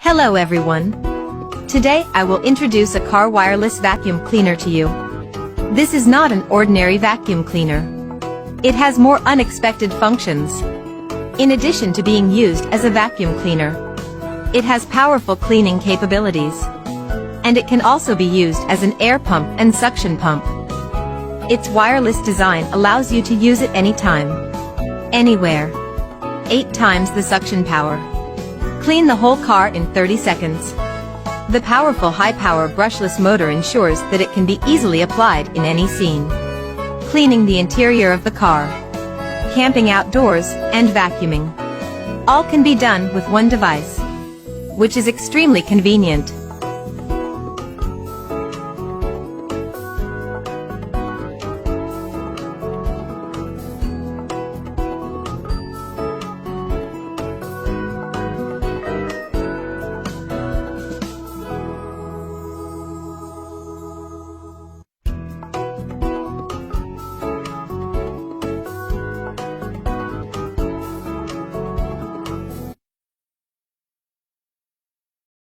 Hello everyone. Today I will introduce a car wireless vacuum cleaner to you. This is not an ordinary vacuum cleaner. It has more unexpected functions. In addition to being used as a vacuum cleaner, it has powerful cleaning capabilities. And it can also be used as an air pump and suction pump. Its wireless design allows you to use it anytime, anywhere. 8 times the suction power. Clean the whole car in 30 seconds. The powerful high-power brushless motor ensures that it can be easily applied in any scene. Cleaning the interior of the car, camping outdoors, and vacuuming. All can be done with one device, which is extremely convenient.